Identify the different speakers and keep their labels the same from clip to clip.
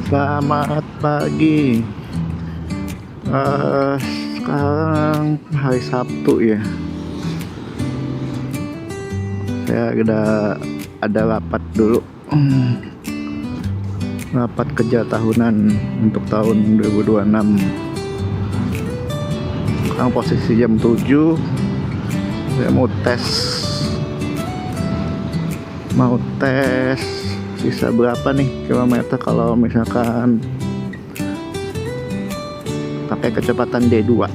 Speaker 1: Selamat pagi. Sekarang hari Sabtu ya. Saya udah ada rapat dulu. Rapat kerja tahunan untuk tahun 2026. Sekarang posisi jam 7. Saya mau tes sisa berapa nih kilometer kalau misalkan pakai kecepatan D2.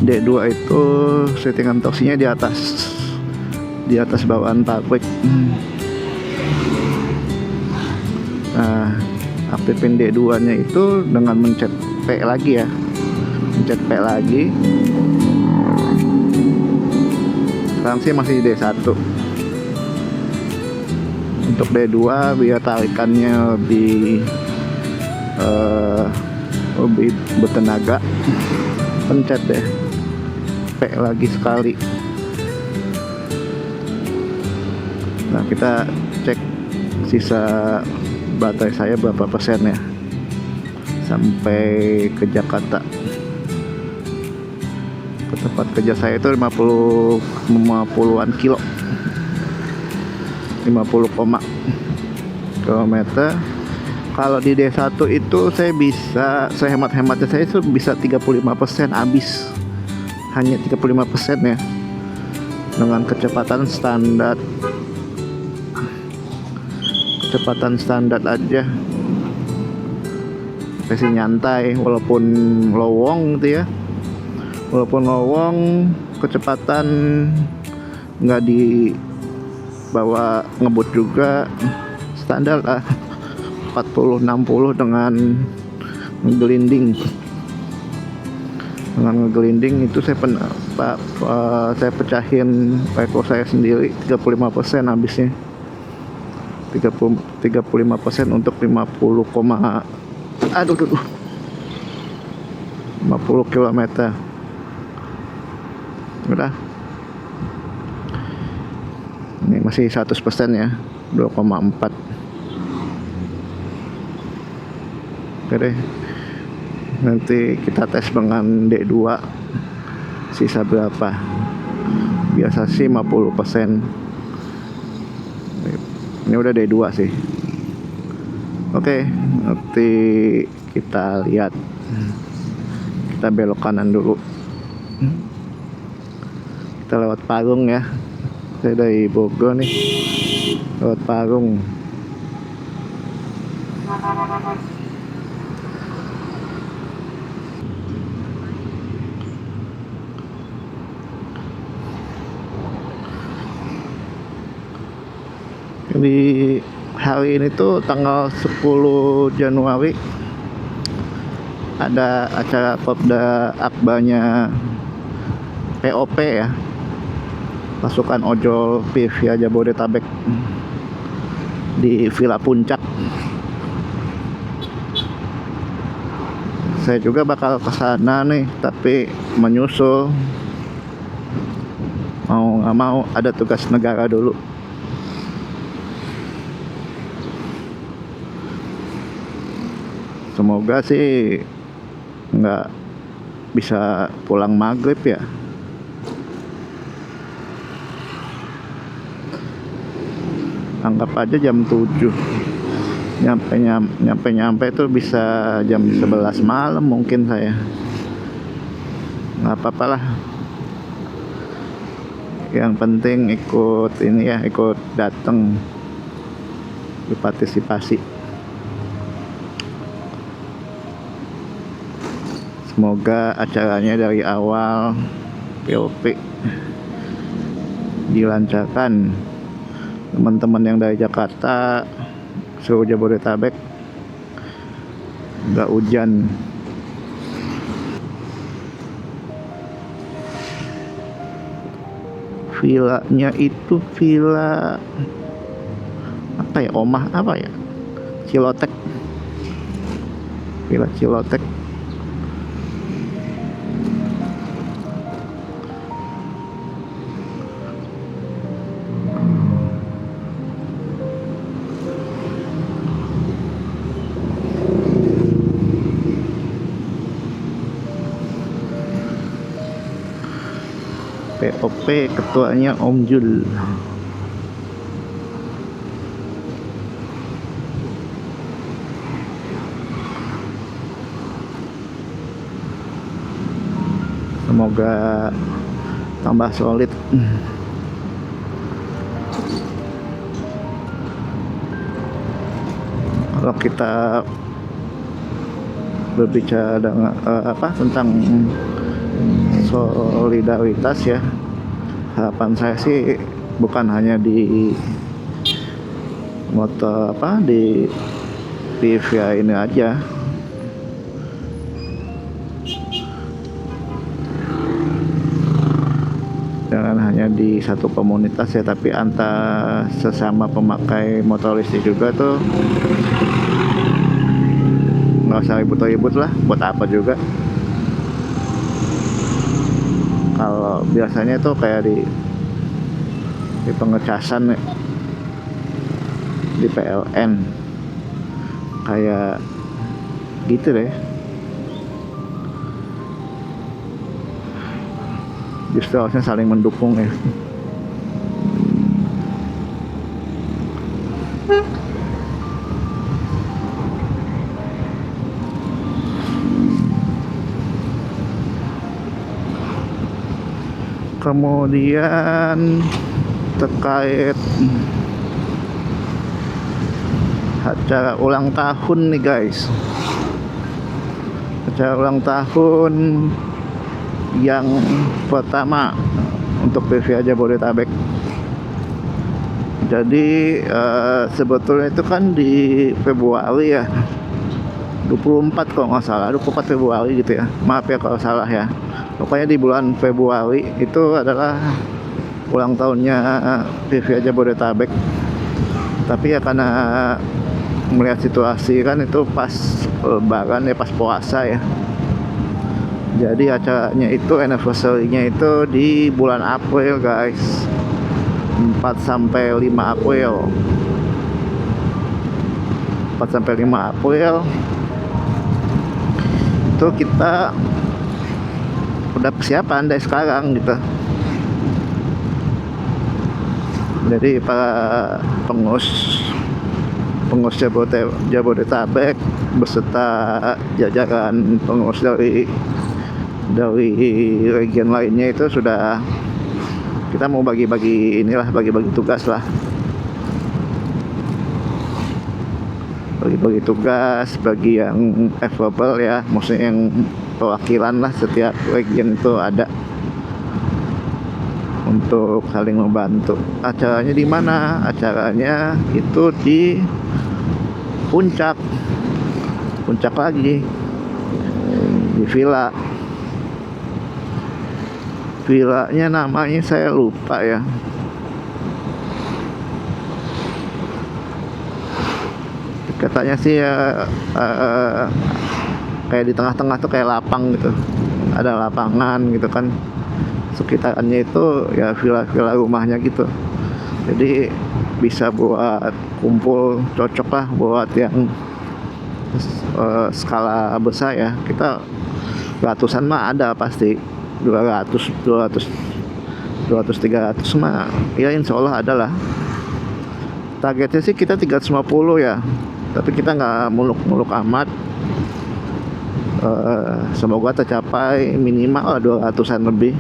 Speaker 1: D2 itu settingan torsinya di atas bawaan pabrik. Nah, aktifin D2 nya itu dengan mencet P lagi ya, mencet P lagi. Sekarang sih masih D1. Untuk D2 biar tarikannya lebih bertenaga, pencet deh P lagi sekali. Nah, kita cek sisa baterai saya berapa persen ya sampai ke Jakarta. Ke tempat kerja saya itu 50-an kilo, 50 kilometer. Kalau di D1 itu saya hemat-hematnya saya itu bisa 35% habis, hanya 35% ya, dengan kecepatan standar aja, versi nyantai. Walaupun lowong gitu ya, kecepatan nggak dibawa ngebut juga, standar lah 40-60 dengan ngegelinding itu saya pecahin rekor saya sendiri, 35% habisnya. 35% untuk 50 km. Udah. Ini masih 100% ya, 2,4. Oke deh. Nanti kita tes dengan D2 sisa berapa. Biasa sih 50%. Ini udah D2 sih. Oke, nanti kita lihat. Kita belok kanan dulu. Kita lewat Parung ya. Saya dari Bogor nih, lewat Parung. Di hari ini tuh tanggal 10 Januari ada acara Popda Akbarnya POP ya, pasukan ojol via Jabodetabek, di Villa Puncak. Saya juga bakal kesana nih, tapi menyusul. Mau nggak mau ada tugas negara dulu. Semoga sih nggak bisa pulang maghrib ya. Anggap aja jam 7. Nyampe itu bisa jam 11 malam mungkin saya. Nggak apa-apa lah. Yang penting ikut datang, berpartisipasi. Semoga acaranya dari awal POP dilancarkan. Teman-teman yang dari Jakarta, seluruh Jabodetabek, nggak hujan. Villanya itu villa apa ya, Omah apa ya, Cilotek, Villa Cilotek. POP ketuanya Om Jul. Semoga tambah solid. Kalau kita berbicara dengan tentang solidaritas ya, harapan saya sih bukan hanya di motor di PVA ini aja, jangan hanya di satu komunitas ya, tapi antar sesama pemakai motor listrik juga tuh nggak usah ribut-ribut lah, buat apa juga. Kalau biasanya tuh kayak di pengecasan di PLN kayak gitu deh, justru harusnya saling mendukung ya. Kemudian terkait acara ulang tahun nih guys, acara ulang tahun yang pertama untuk PVA Jabodetabek. Jadi sebetulnya itu kan di Februari ya, 24 kalau nggak salah, 24 Februari gitu ya, maaf ya kalau salah ya. Pokoknya di bulan Februari itu adalah ulang tahunnya PVA Jabodetabek. Tapi ya karena melihat situasi kan itu pas lebaran ya, pas puasa ya. Jadi acaranya itu, anniversary-nya itu di bulan April guys, 4 sampai 5 April. 4 sampai 5 April itu kita udah persiapan dari sekarang gitu. Jadi para pengurus Jabodetabek beserta jajaran pengurus dari region lainnya itu sudah, kita mau bagi-bagi tugas lah, bagi tugas bagi yang available ya, maksudnya yang perwakilan lah, setiap region itu ada untuk saling membantu. Acaranya di mana? Acaranya itu di puncak lagi, di villanya namanya saya lupa ya. Katanya sih ya kayak di tengah-tengah tuh kayak lapang gitu, ada lapangan gitu kan, sekitarnya itu ya villa rumahnya gitu. Jadi bisa buat kumpul, cocok lah buat yang skala besar ya. Kita ratusan mah ada pasti, 200 300 mah ya insya Allah ada lah. Targetnya sih kita 350 ya, tapi kita nggak muluk-muluk amat. Semoga tercapai minimal 200-an lebih.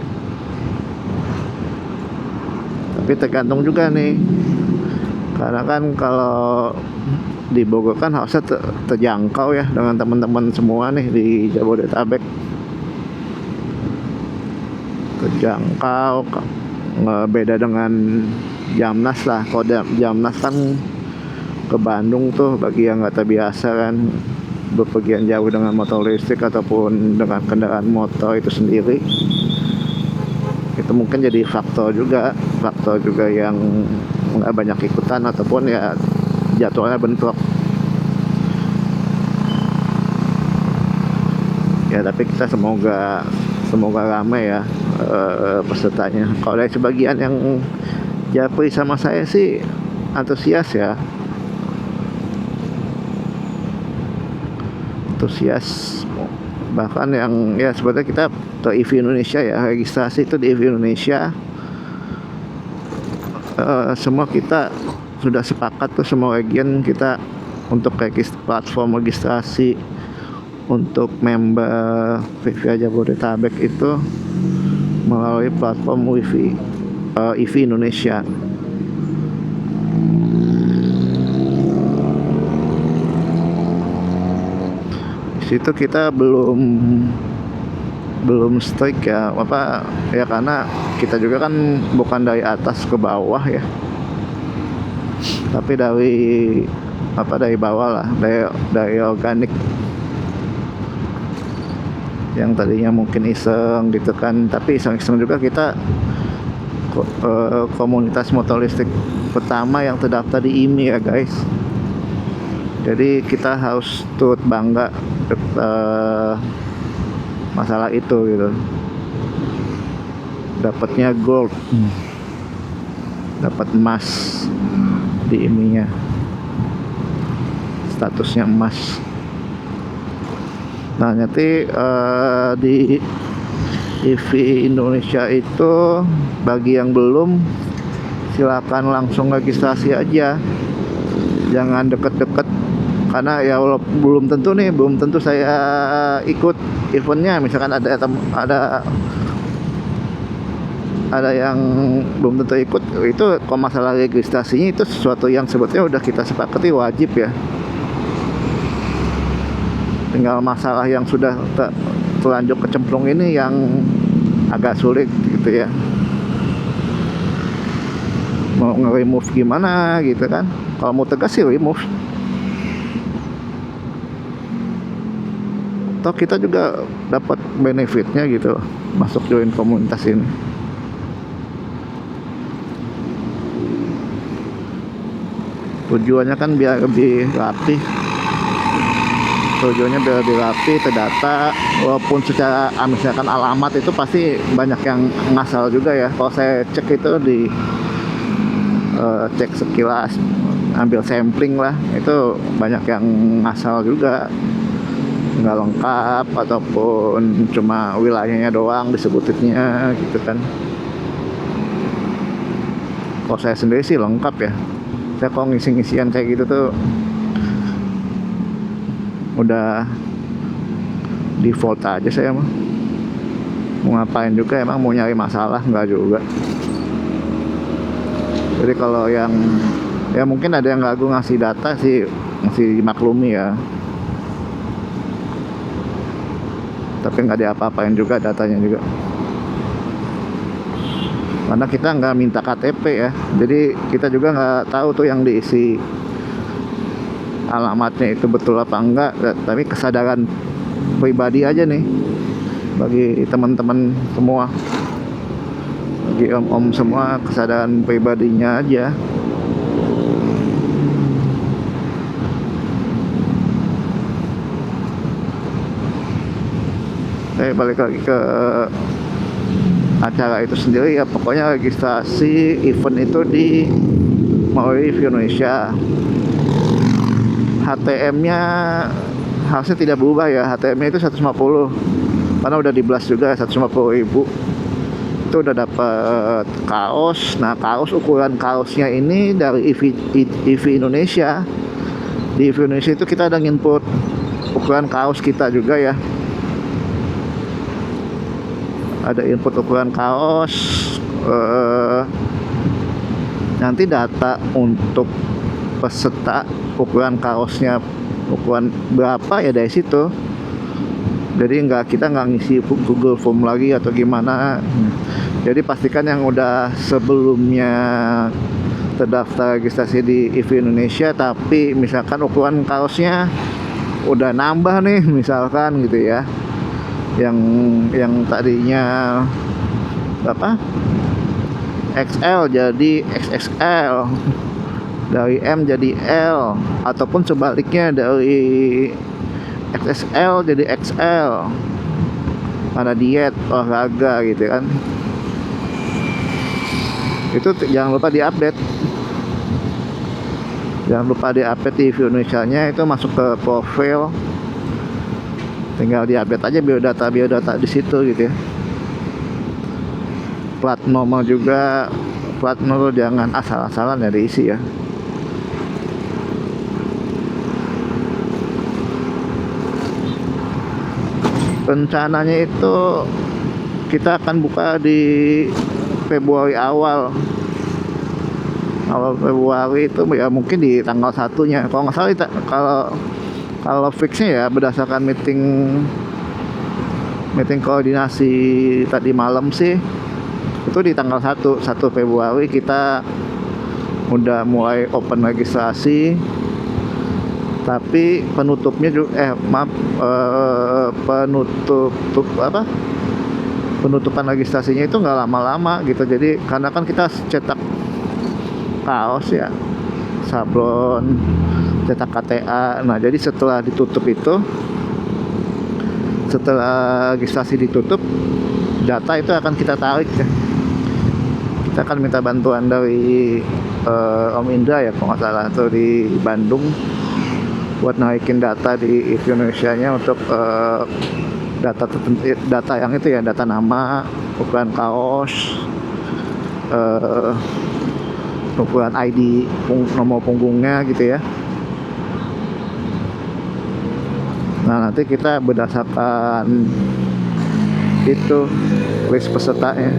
Speaker 1: Tapi tergantung juga nih, karena kan kalau di Bogor kan harusnya terjangkau ya dengan teman-teman semua nih di Jabodetabek. Terjangkau, beda dengan Jamnas lah. Kalau Jamnas kan ke Bandung tuh, bagi yang nggak terbiasa kan bepergian jauh dengan motor listrik ataupun dengan kendaraan motor itu sendiri, itu mungkin jadi faktor juga yang nggak banyak ikutan ataupun ya jadwalnya bentrok ya. Tapi kita semoga ramai ya pesertanya. Kalau dari sebagian yang japri sama saya sih antusias ya, Bahkan yang ya sebenarnya kita ke EV Indonesia ya, registrasi itu di EV Indonesia. Semua kita sudah sepakat tuh, semua region kita untuk platform registrasi untuk member VVA Jabodetabek itu melalui platform EV Indonesia. Di situ kita belum strict ya, ya karena kita juga kan bukan dari atas ke bawah ya, tapi dari bawah lah, dari organik yang tadinya mungkin iseng gitu kan, tapi iseng-iseng juga kita komunitas motor listrik pertama yang terdaftar di IMI ya guys. Jadi kita harus turut bangga masalah itu gitu. Dapatnya gold, dapat emas di IMI-nya, statusnya emas. Nah nanti di EV Indonesia itu bagi yang belum, silakan langsung registrasi aja, jangan deket-deket, karena ya belum tentu saya ikut eventnya. Misalkan ada yang belum tentu ikut, itu kalau masalah registrasinya itu sesuatu yang sebetulnya udah kita sepakati wajib ya. Tinggal masalah yang sudah terlanjur kecemplung ini yang agak sulit gitu ya, mau nge-remove gimana gitu kan. Kalau mau tegas sih remove. Toh kita juga dapat benefitnya gitu masuk join komunitas ini. Tujuannya kan biar lebih rapi, terdata. Walaupun secara misalkan alamat itu pasti banyak yang ngasal juga ya. Kalau saya cek itu di cek sekilas, ambil sampling lah, itu banyak yang ngasal juga, nggak lengkap ataupun cuma wilayahnya doang disebutinnya gitu kan. Kalau saya sendiri sih lengkap ya. Saya kalau ngisi-ngisian kayak gitu tuh udah default aja saya mah. Mau ngapain juga, emang mau nyari masalah nggak juga. Jadi kalau yang ya mungkin ada yang ragu ngasih data sih, masih dimaklumi ya, tapi nggak diapa-apain juga datanya juga, karena kita nggak minta KTP ya. Jadi kita juga nggak tahu tuh yang diisi alamatnya itu betul apa enggak, tapi kesadaran pribadi aja nih bagi teman-teman semua, bagi om-om semua, kesadaran pribadinya aja. Balik lagi ke acara itu sendiri ya, pokoknya registrasi event itu di melalui EV Indonesia. HTM-nya harusnya tidak berubah ya, HTM-nya itu 150, karena udah di blast juga 150.000. Itu udah dapat kaos. Nah kaos, ukuran kaosnya ini dari EV Indonesia. Di EV Indonesia itu kita ada input ukuran kaos kita juga ya, ada input ukuran kaos. Nanti data untuk peserta, ukuran kaosnya ukuran berapa ya dari situ. Jadi kita nggak ngisi Google Form lagi atau gimana. Jadi pastikan yang udah sebelumnya terdaftar registrasi di EV Indonesia, tapi misalkan ukuran kaosnya udah nambah nih misalkan gitu ya, yang tadinya apa XL jadi XXL, dari M jadi L, ataupun sebaliknya dari XXL jadi XL, pada diet, olahraga gitu kan. Itu jangan lupa diupdate. Jangan lupa diupdate di Indonesia-nya, itu masuk ke profil tinggal diupdate aja biodata di situ gitu ya. Plat nomor juga, plat nomor jangan asal-asalan ya diisi ya. Rencananya itu kita akan buka di Februari awal Februari itu ya, mungkin di tanggal 1-nya kalau nggak salah. Kalau fixnya ya berdasarkan meeting koordinasi tadi malam sih, itu di tanggal 1 Februari kita udah mulai open registrasi. Tapi penutupnya juga penutupan registrasinya itu nggak lama-lama gitu. Jadi karena kan kita cetak kaos ya, sablon, cetak KTA. Nah jadi setelah ditutup itu, setelah registrasi ditutup, data itu akan kita tarik ya. Kita akan minta bantuan dari Om Indra ya kalau nggak salah, atau di Bandung, buat naikin data di Indonesia-nya untuk data yang itu ya, data nama, ukuran kaos, ukuran ID, nomor punggungnya gitu ya. Nah nanti kita berdasarkan itu list pesertanya.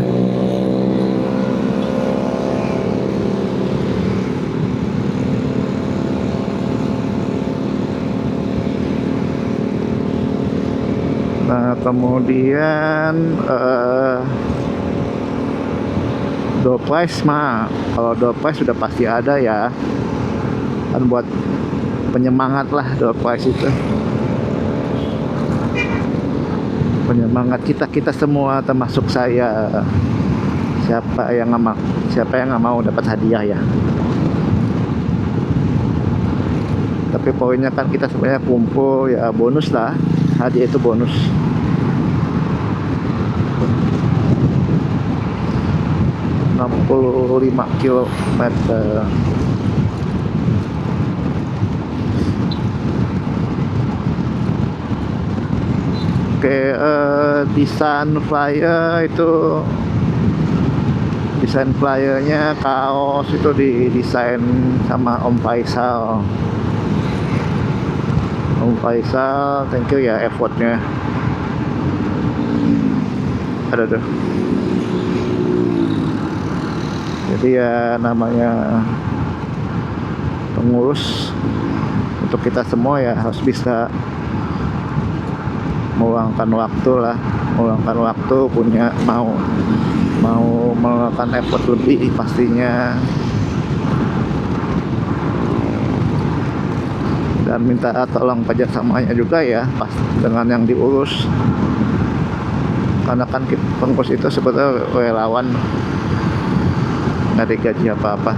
Speaker 1: Nah kemudian door prize mah, kalau door prize sudah pasti ada ya, kan buat penyemangat lah door prize itu, penyemangat kita semua termasuk saya. Siapa yang nggak mau dapat hadiah ya. Tapi poinnya kan kita sebenarnya kumpul ya, bonus lah, hadiah itu bonus. ...65 kilometer. Oke, desain flyer itu, desain flyernya kaos itu didesain sama Om Faisal. Om Faisal, thank you ya effortnya. Ada tuh. Jadi ya namanya pengurus, untuk kita semua ya harus bisa meluangkan waktu, punya mau melakukan effort lebih pastinya, dan minta tolong kerjasamanya juga ya pas dengan yang diurus, karena kan pengurus itu sebetulnya relawan, nggak digaji apa-apa.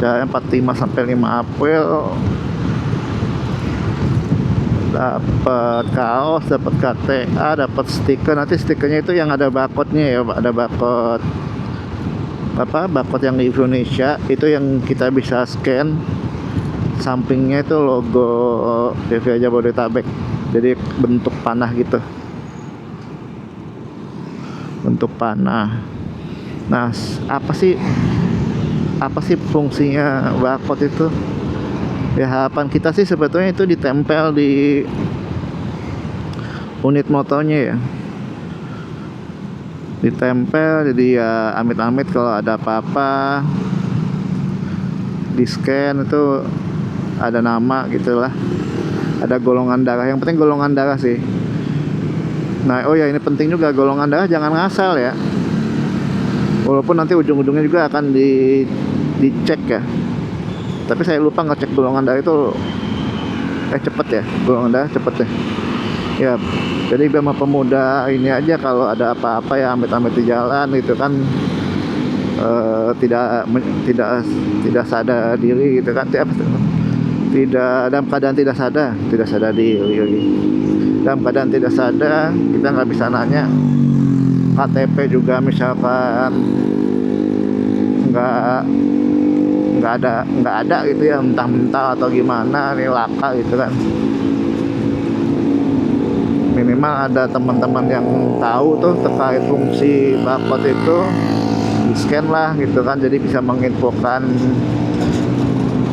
Speaker 1: Acara 45 sampai 5 April dapat kaos, dapat KTA, dapat stiker. Nanti stikernya itu yang ada barcode-nya ya, ada barcode barcode yang di Indonesia itu yang kita bisa scan. Sampingnya itu logo PVA Jabodetabek, jadi bentuk panah gitu, bentuk panah. Nah apa sih fungsinya barcode itu ya? Harapan kita sih sebetulnya itu ditempel di unit motornya ya, ditempel, jadi ya amit-amit kalau ada apa-apa di scan itu ada nama gitulah, ada golongan darah. Yang penting golongan darah sih. Nah oh ya, ini penting juga, golongan darah jangan ngasal ya, walaupun nanti ujung-ujungnya juga akan dicek ya. Tapi saya lupa ngecek golongan darah itu cepet ya, golongan darah cepet ya. Ya, jadi biar mempermudah ini aja, kalau ada apa-apa ya amit-amit di jalan gitu kan, tidak sadar diri gitu kan, tidak dalam keadaan tidak sadar diri, dalam keadaan tidak sadar kita nggak bisa nanya. KTP juga misalkan nggak nggak ada gitu ya, mentah-mentah atau gimana, ini laka gitu kan. Minimal ada teman-teman yang tahu tuh terkait fungsi barcode itu, di scan lah gitu kan, jadi bisa menginfokan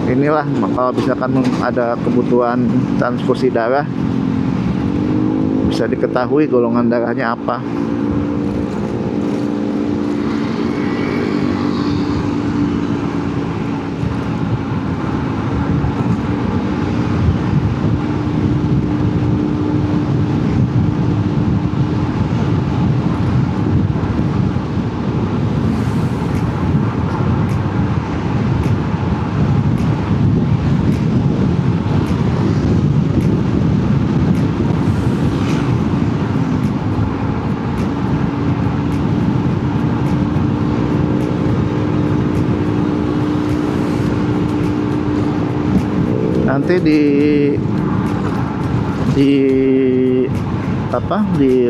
Speaker 1: inilah kalau misalkan ada kebutuhan transfusi darah, bisa diketahui golongan darahnya apa. Nanti di di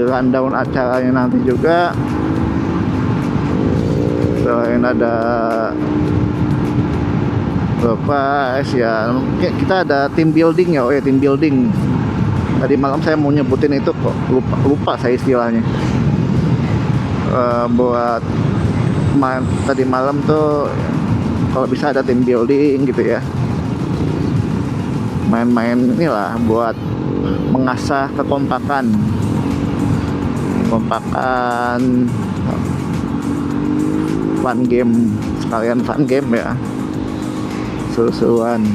Speaker 1: rundown acaranya nanti juga, selain ada surprise ya, kita ada team building ya. Oh ya, team building tadi malam saya mau nyebutin itu kok lupa saya istilahnya. Buat tadi malam tuh kalau bisa ada team building gitu ya, main-main inilah buat mengasah kekompakan, fun game, sekalian fun game ya, seru-seruan,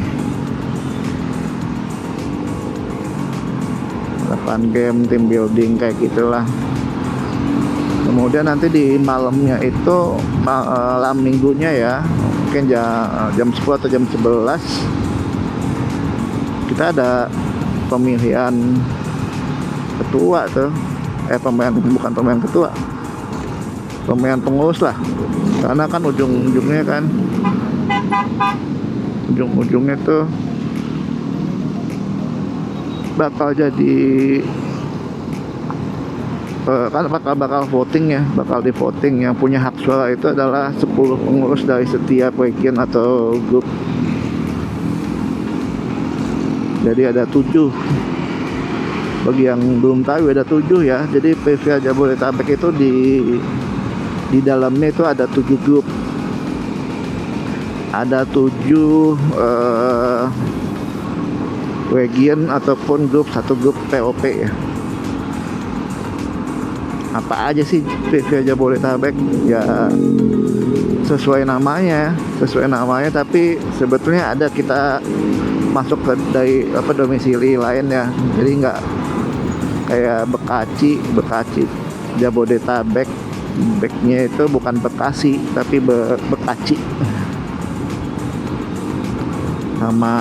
Speaker 1: fun game, team building kayak gitulah. Kemudian nanti di malamnya itu malam minggunya ya, mungkin jam 10 atau jam 11 kita ada pemilihan ketua tuh, bukan pemilihan ketua, pemilihan pengurus lah, karena kan ujung-ujungnya tuh bakal jadi kan bakal voting ya, bakal di voting. Yang punya hak suara itu adalah 10 pengurus dari setiap region atau grup. Jadi ada 7. Bagi yang belum tahu ada 7 ya. Jadi PVA Jabodetabek itu di dalamnya itu ada 7 grup. Ada 7 region ataupun satu grup POP ya. Apa aja sih PVA Jabodetabek? Ya sesuai namanya, tapi sebetulnya ada kita masuk dari domisili lain ya. Jadi nggak kayak Bekasi Jabodetabek, backnya itu bukan Bekasi tapi Bekasi, sama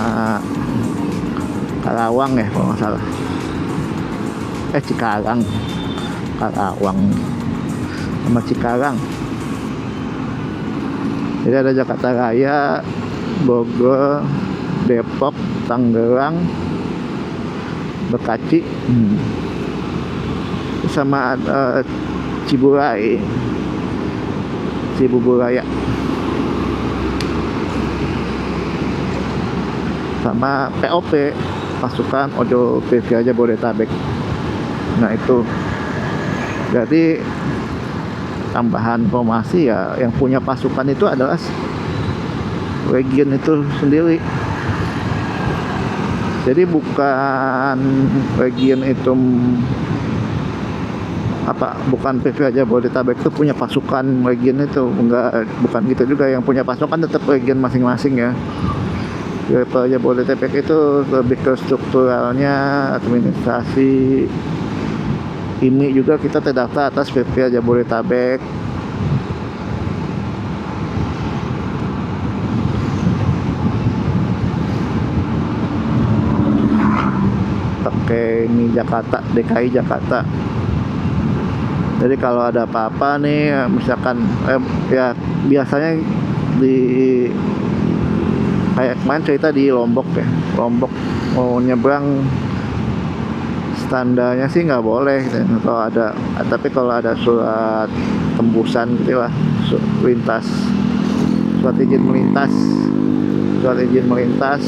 Speaker 1: Karawang ya kalau nggak salah, Karawang sama Cikarang. Jadi ada Jakarta Raya, Bogor, Depok, Tangerang, Bekasi, sama Cibuburaya, sama POP, pasukan Ojo PVA Jabodetabek. Nah itu jadi tambahan informasi ya, yang punya pasukan itu adalah region itu sendiri. Jadi bukan region itu bukan PVA Jabodetabek itu punya pasukan region itu, bukan gitu juga. Yang punya pasukan tetap region masing-masing ya. PVA Jabodetabek itu lebih ke strukturalnya, administrasi. Ini juga kita terdaftar atas PVA Jabodetabek. pakai ini Jakarta, DKI Jakarta. Jadi kalau ada apa-apa nih, misalkan ya biasanya di kayak kemarin cerita di Lombok ya, Lombok mau nyebrang, standarnya sih nggak boleh gitu. Kalau ada, tapi kalau ada surat tembusan gitu lah, lintas, surat izin melintas,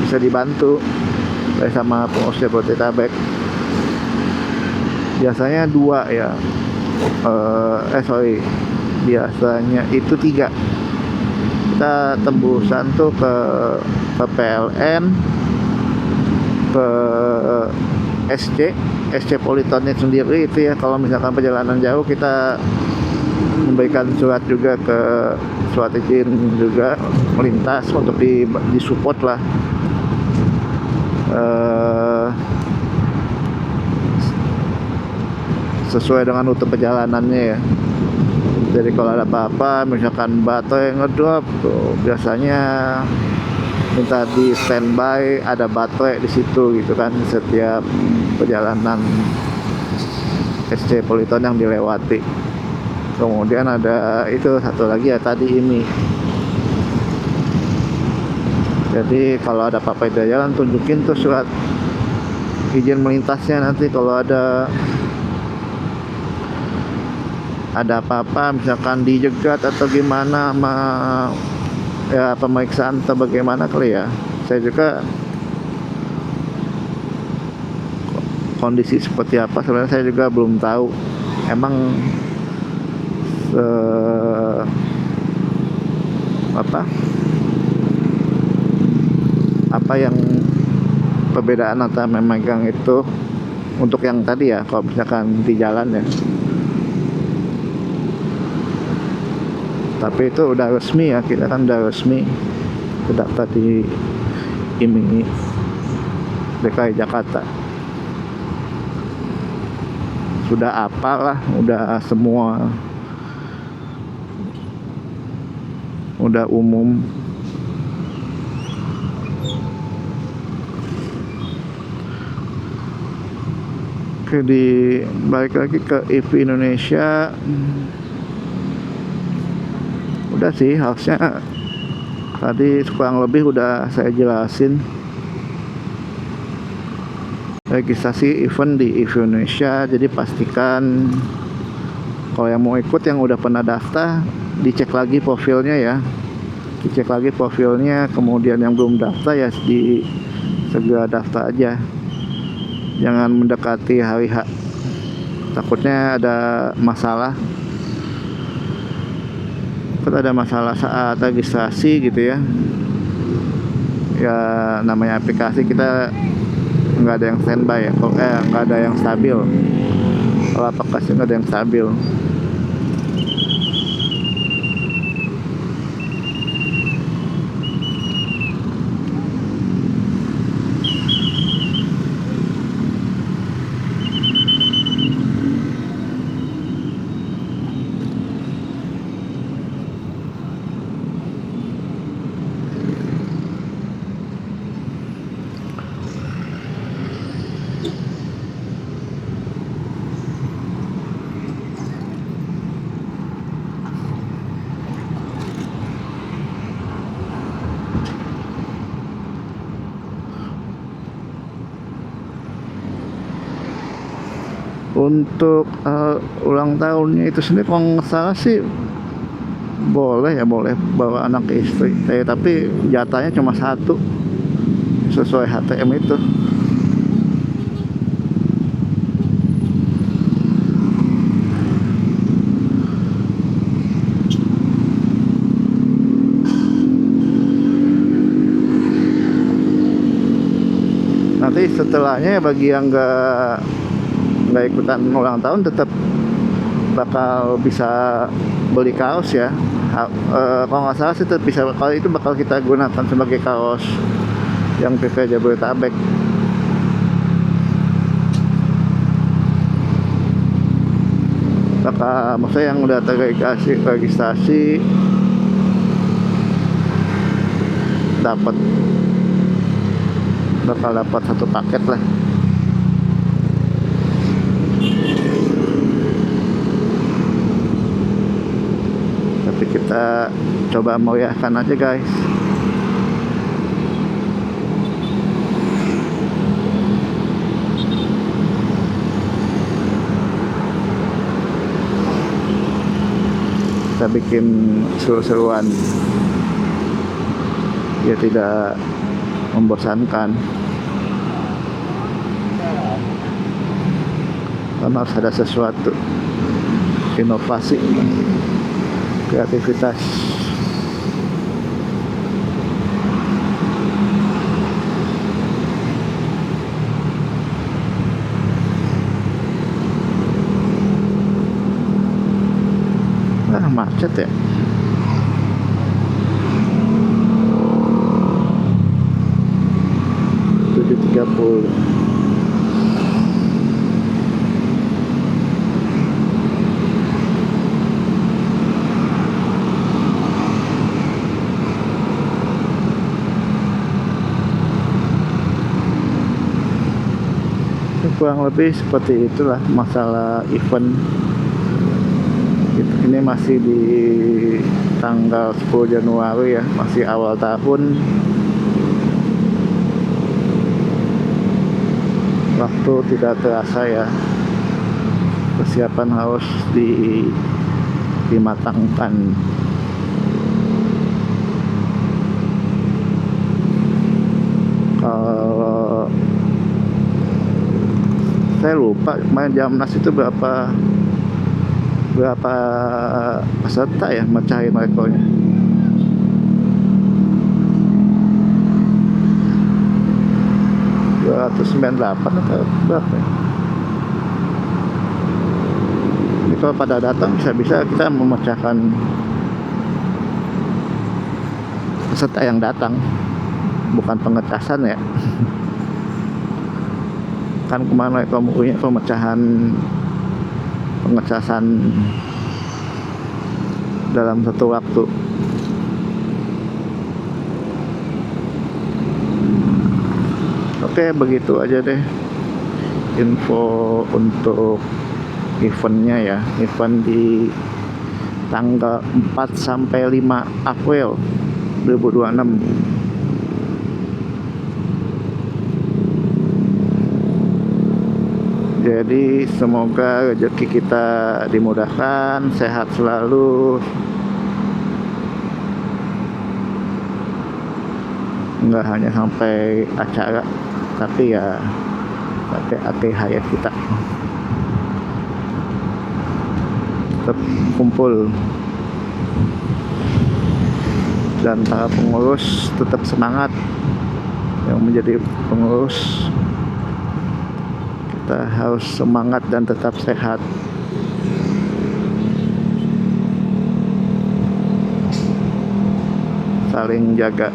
Speaker 1: bisa dibantu sama pengurus Jabodetabek. Biasanya 2 ya, biasanya itu 3. Kita tembusan tuh ke PLN, ke SC Politonnya sendiri itu ya. Kalau misalkan perjalanan jauh kita memberikan surat juga ke surat izin juga melintas untuk disupport lah, sesuai dengan rute perjalanannya ya. Jadi kalau ada apa-apa, misalkan baterai ngedrop tuh, biasanya minta di standby, ada baterai di situ gitu kan, setiap perjalanan SC Politon yang dilewati. Kemudian ada itu satu lagi ya tadi ini. Jadi kalau ada apa-apa di jalan, tunjukin tuh surat izin melintasnya. Nanti kalau ada apa-apa, misalkan dijegat atau gimana sama ya pemeriksaan atau bagaimana kali ya. Saya juga kondisi seperti apa sebenarnya saya juga belum tahu. Emang apa yang perbedaan antara memegang itu untuk yang tadi ya, kalau misalkan di jalan ya. Tapi itu udah resmi ya, kita kan udah resmi terdaftar di IMI DKI Jakarta. Sudah apalah, udah semua, udah umum. Oke, balik lagi ke EV Indonesia. Udah sih, harusnya tadi kurang lebih udah saya jelasin registrasi event di EV Indonesia. Jadi pastikan kalau yang mau ikut, yang udah pernah daftar, dicek lagi profilnya ya, kemudian yang belum daftar ya segera daftar aja, jangan mendekati hari H, takutnya ada masalah saat registrasi gitu ya. Ya namanya aplikasi, kita nggak ada yang standby ya, nggak ada yang stabil. Kalau aplikasi nggak ada yang stabil. Untuk ulang tahunnya itu sendiri, kalau nggak salah sih boleh bawa anak istri, tapi jatahnya cuma 1 sesuai HTM itu. Nanti setelahnya bagi yang nggak ikutan ulang tahun, tetap bakal bisa beli kaos ya. Kalau nggak salah sih tetap bisa, kalau itu bakal kita gunakan sebagai kaos yang PV Jabodetabek. Maksudnya yang udah registrasi bakal dapat 1 paket lah. kita coba meriahkan aja guys. Kita bikin seru-seruan ya, tidak membosankan, karena harus ada sesuatu, inovasi, kreativitas. Macet ya. Tujuh 30. Kurang lebih seperti itulah masalah event. Ini masih di tanggal 10 Januari ya, masih awal tahun. Waktu tidak terasa ya. Persiapan harus dimatangkan. Kalau saya lupa main Jamnas itu berapa peserta ya mecahin rekornya. $298 atau berapa ya? Jadi kalau pada datang bisa kita memecahkan peserta yang datang, bukan pengecasan ya. Kan kemana kamu punya pengecasan dalam satu waktu. Oke, begitu aja deh info untuk eventnya ya. Event di tanggal 4 sampai 5 April 2026. Jadi semoga rezeki kita dimudahkan, sehat selalu, nggak hanya sampai acara, tapi ya sampai akhir hayat kita. Tetap kumpul, dan para pengurus tetap semangat. Yang menjadi pengurus, kita harus semangat dan tetap sehat. Saling jaga.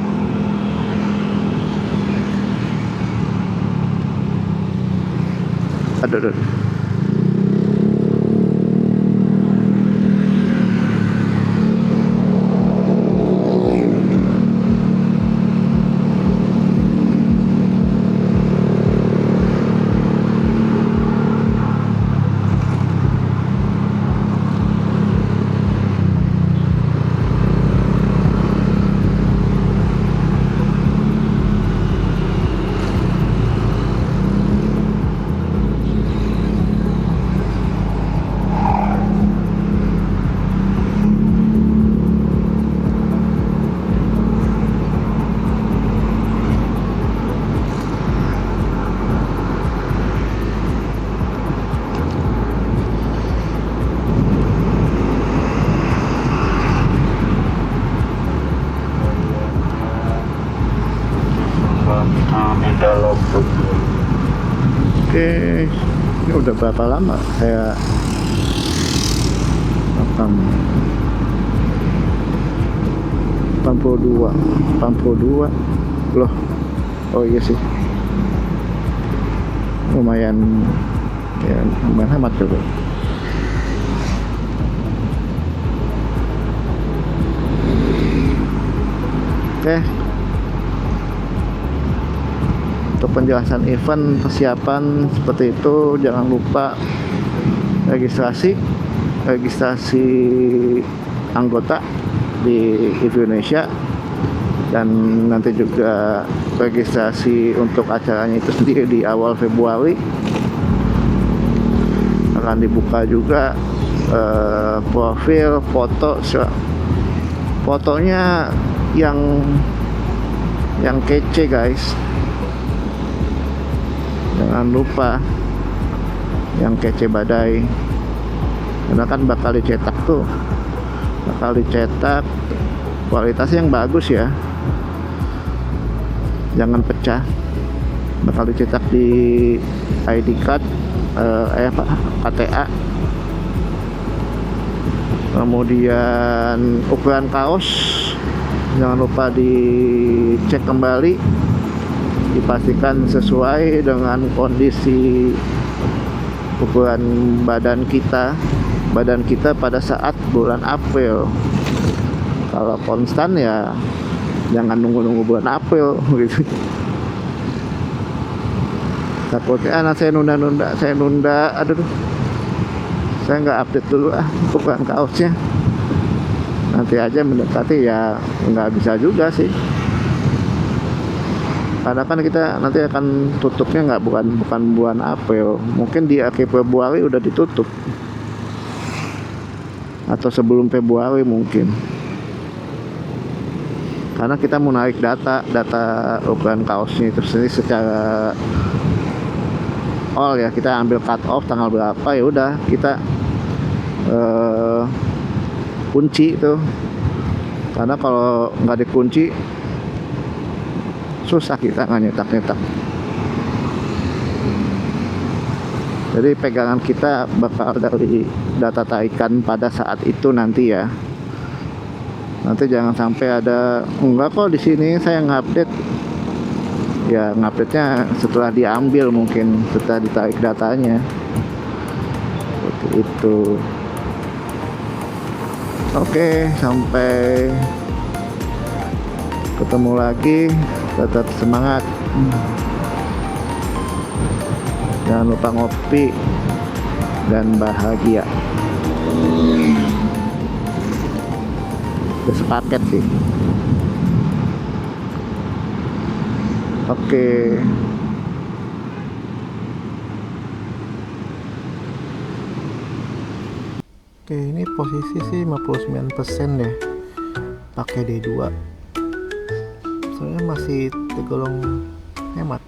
Speaker 1: Aduh. Oke, ini udah berapa lama saya rekam? 82 loh. Oh iya sih, lumayan ya, lumayan hemat juga. Oke, untuk penjelasan event, persiapan seperti itu. Jangan lupa registrasi anggota di Indonesia, dan nanti juga registrasi untuk acaranya itu sendiri di awal Februari. Akan dibuka juga profil foto, fotonya yang kece guys, jangan lupa yang kece badai, karena kan bakal dicetak kualitas yang bagus ya, jangan pecah. Bakal dicetak di ID card, KTA. Kemudian ukuran kaos jangan lupa dicek kembali, dipastikan sesuai dengan kondisi ukuran badan kita pada saat bulan April. Kalau konstan ya jangan nunggu bulan April gitu. Takutnya anak saya nunda, aduh, saya nggak update dulu ukuran kaosnya, nanti aja mendekati, ya nggak bisa juga sih, karena kan kita nanti akan tutupnya bukan bulan April, mungkin di akhir Februari udah ditutup atau sebelum Februari mungkin, karena kita mau naik data ukuran kaosnya itu sendiri secara all ya, kita ambil cut off tanggal berapa, ya udah kita kunci itu, karena kalau nggak dikunci susah kita nyetak. Jadi pegangan kita bakal dari data tarikan pada saat itu nanti ya. Nanti jangan sampai ada enggak kok di sini saya ngupdate. Ya ngupdate-nya setelah diambil, mungkin setelah ditarik datanya. Seperti itu. Oke, sampai ketemu lagi. Tetap semangat. Jangan lupa ngopi dan bahagia. Udah sepaket sih. Oke. Oke, ini posisi sih 59% deh. Pakai D2. Soalnya masih tergolong hemat.